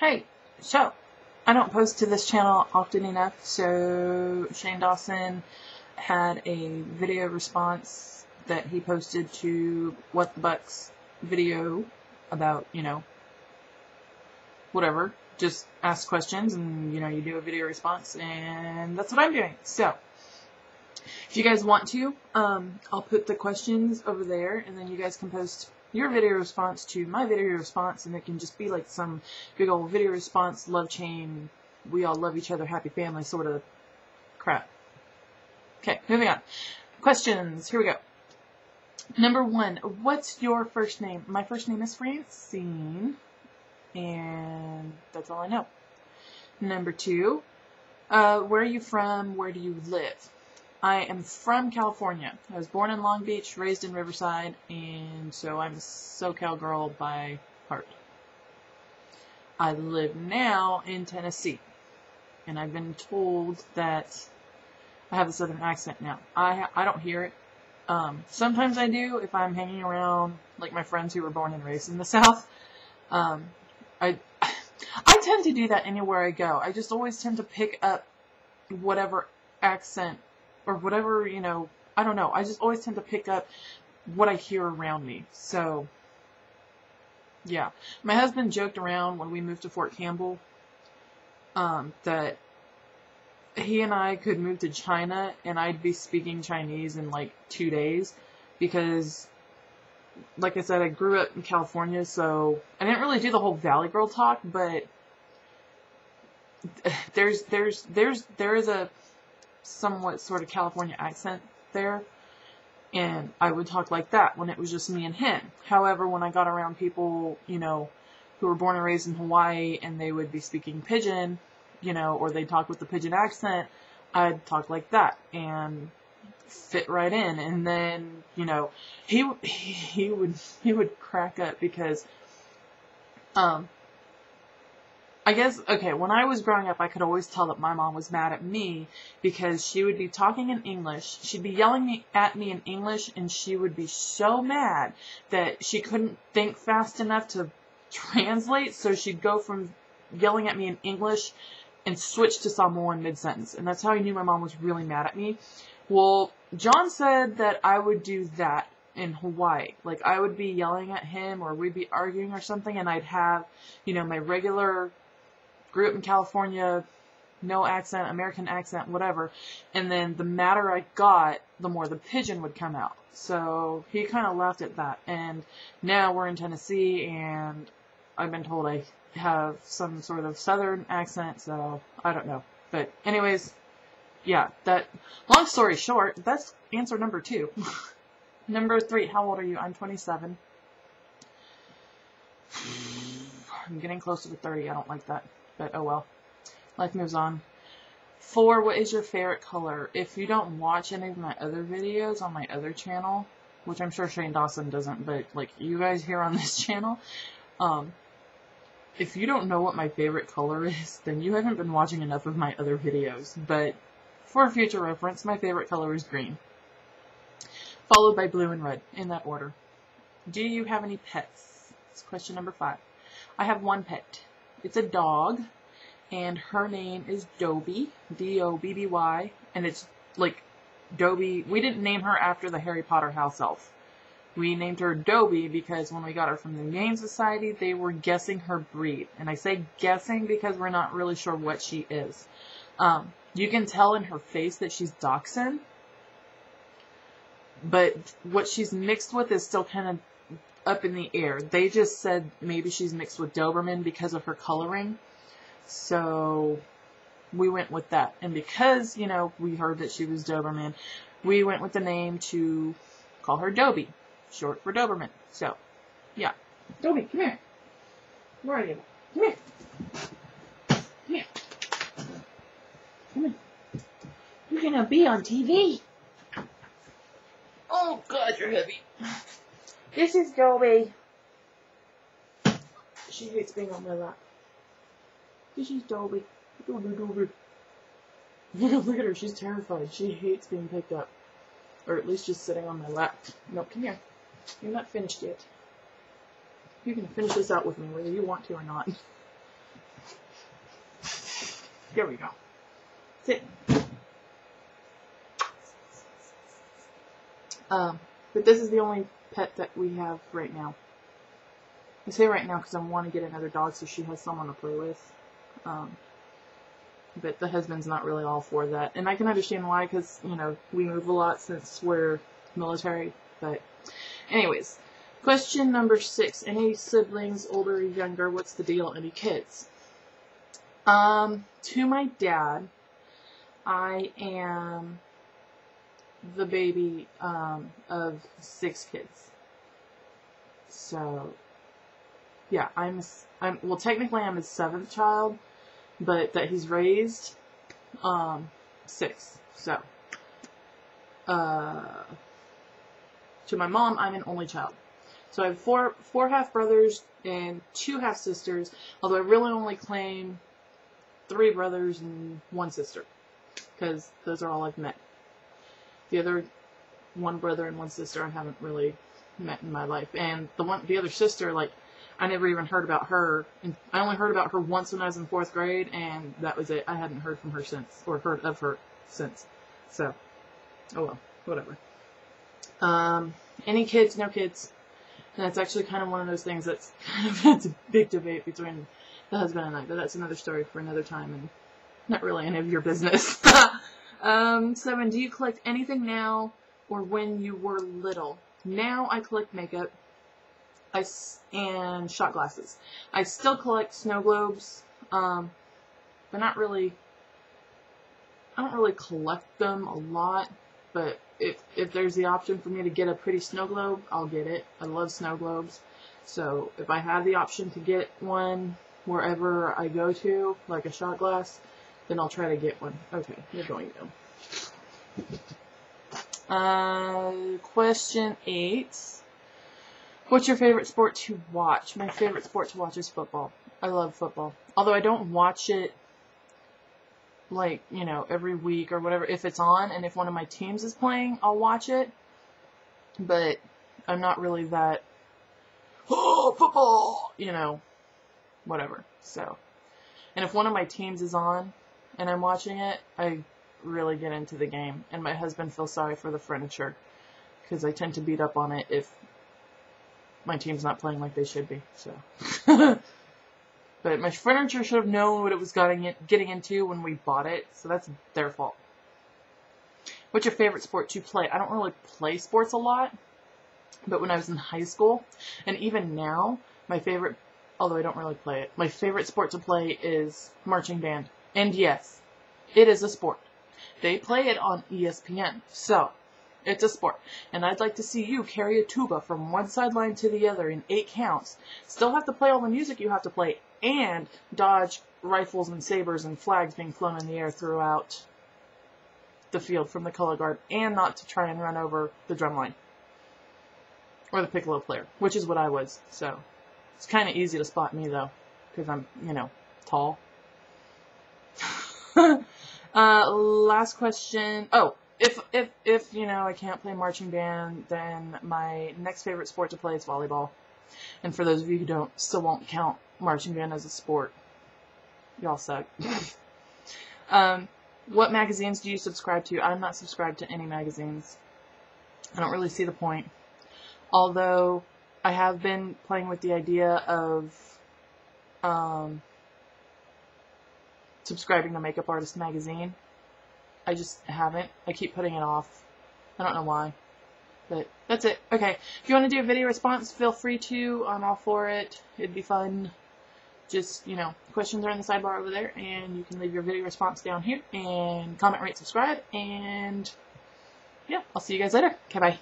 Hey, so I don't post to this channel often enough, so Shane Dawson had a video response that he posted to What the Bucks video about, whatever. Just ask questions and, you do a video response, and that's what I'm doing. So, if you guys want to, I'll put the questions over there, and then you guys can post your video response to my video response, and it can just be like some big old video response, love chain, we all love each other, happy family sort of crap. Okay, moving on. Questions, here we go. Number 1, what's your first name? My first name is Francine, and that's all I know. Number 2, where are you from? Where do you live? I am from California. I was born in Long Beach, raised in Riverside, and so I'm a SoCal girl by heart. I live now in Tennessee, and I've been told that I have a southern accent now. I don't hear it. Sometimes I do if I'm hanging around like my friends who were born and raised in the South. I tend to do that anywhere I go. I just always tend to pick up whatever accent or whatever, I don't know. I just always tend to pick up what I hear around me. So, yeah. My husband joked around when we moved to Fort Campbell that he and I could move to China and I'd be speaking Chinese in like 2 days because, like I said, I grew up in California, so I didn't really do the whole Valley Girl talk, but there is a somewhat sort of California accent there, and I would talk like that when it was just me and him. However, when I got around people, who were born and raised in Hawaii and they would be speaking Pidgin, or they'd talk with the Pidgin accent, I'd talk like that and fit right in. And then, he would crack up because, I guess, okay, when I was growing up, I could always tell that my mom was mad at me because she would be talking in English. She'd be yelling at me in English, and she would be so mad that she couldn't think fast enough to translate, so she'd go from yelling at me in English and switch to Samoan mid-sentence. And that's how I knew my mom was really mad at me. Well, John said that I would do that in Hawaii. Like, I would be yelling at him, or we'd be arguing or something, and I'd have, my regular, grew up in California, no accent, American accent, whatever. And then the madder I got, the more the Pidgin would come out. So he kind of laughed at that. And now we're in Tennessee, and I've been told I have some sort of southern accent, so I don't know. But anyways, yeah, long story short, that's answer number 2. Number 3, how old are you? I'm 27. I'm getting closer to 30. I don't like that. But oh well. Life moves on. 4, what is your favorite color? If you don't watch any of my other videos on my other channel, which I'm sure Shane Dawson doesn't, but like you guys here on this channel, if you don't know what my favorite color is, then you haven't been watching enough of my other videos. But for future reference, my favorite color is green, followed by blue and red, in that order. Do you have any pets? That's question number 5. I have one pet. It's a dog, and her name is Dobby, D-O-B-B-Y, and it's like Dobby. We didn't name her after the Harry Potter house elf. We named her Dobby because when we got her from the Humane Society, they were guessing her breed. And I say guessing because we're not really sure what she is. You can tell in her face that she's Dachshund, but what she's mixed with is still kind of up in the air. They just said maybe she's mixed with Doberman because of her coloring. So we went with that. And because, we heard that she was Doberman, we went with the name to call her Dobby, short for Doberman. So, yeah. Dobby, come here. Where are you? Come here. Come here. Come here. You're gonna be on TV. Oh, God, you're heavy. This is Dobby. She hates being on my lap. This is Dobby. Dobby. Look at her. She's terrified. She hates being picked up. Or at least just sitting on my lap. No, come here. You're not finished yet. You can finish this out with me, whether you want to or not. There we go. Sit. But this is the only pet that we have right now. I say right now because I want to get another dog so she has someone to play with. But the husband's not really all for that. And I can understand why, because, you know, we move a lot since we're military. But anyways, question number 6. Any siblings, older or younger? What's the deal? Any kids? To my dad, I am the baby of 6 kids. So, yeah, well, technically I'm his 7th child, but that he's raised 6. So, to my mom, I'm an only child. So I have four half-brothers and 2 half-sisters, although I really only claim 3 brothers and 1 sister, because those are all I've met. The other 1 brother and 1 sister I haven't really met in my life. And the other sister, like, I never even heard about her. And I only heard about her once when I was in 4th grade, and that was it. I hadn't heard from her since, or heard of her since. So, oh well, whatever. Any kids? No kids. And that's actually kind of one of those things that's it's a big debate between the husband and I, but that's another story for another time, and not really any of your business. 7, do you collect anything now or when you were little? Now I collect makeup and shot glasses. I still collect snow globes, but not really. I don't really collect them a lot, but if there's the option for me to get a pretty snow globe, I'll get it. I love snow globes, so if I have the option to get one wherever I go to, like a shot glass, then I'll try to get one. Okay, you're going to. Question 8. What's your favorite sport to watch? My favorite sport to watch is football. I love football. Although I don't watch it, like, you know, every week or whatever. If it's on and if one of my teams is playing, I'll watch it. But I'm not really that, oh, football, you know, whatever. So, and if one of my teams is on and I'm watching it, I really get into the game. And my husband feels sorry for the furniture because I tend to beat up on it if my team's not playing like they should be. So, but my furniture should have known what it was getting into when we bought it, so that's their fault. What's your favorite sport to play? I don't really play sports a lot, but when I was in high school, and even now, my favorite, although I don't really play it, my favorite sport to play is marching band. And yes, it is a sport. They play it on ESPN, so it's a sport. And I'd like to see you carry a tuba from one sideline to the other in 8 counts, still have to play all the music you have to play, and dodge rifles and sabers and flags being flown in the air throughout the field from the color guard, and not to try and run over the drum line. Or the piccolo player, which is what I was. So, it's kind of easy to spot me, though, because I'm, you know, tall. Last question. Oh, if you know, I can't play marching band, then my next favorite sport to play is volleyball. And for those of you who still won't count marching band as a sport, y'all suck. What magazines do you subscribe to? I'm not subscribed to any magazines. I don't really see the point. Although, I have been playing with the idea of subscribing to Makeup Artist magazine. I just haven't. I keep putting it off. I don't know why. But that's it. Okay. If you want to do a video response, feel free to. I'm all for it. It'd be fun. Just, you know, questions are in the sidebar over there, and you can leave your video response down here, and comment, rate, subscribe, and yeah, I'll see you guys later. Okay, bye.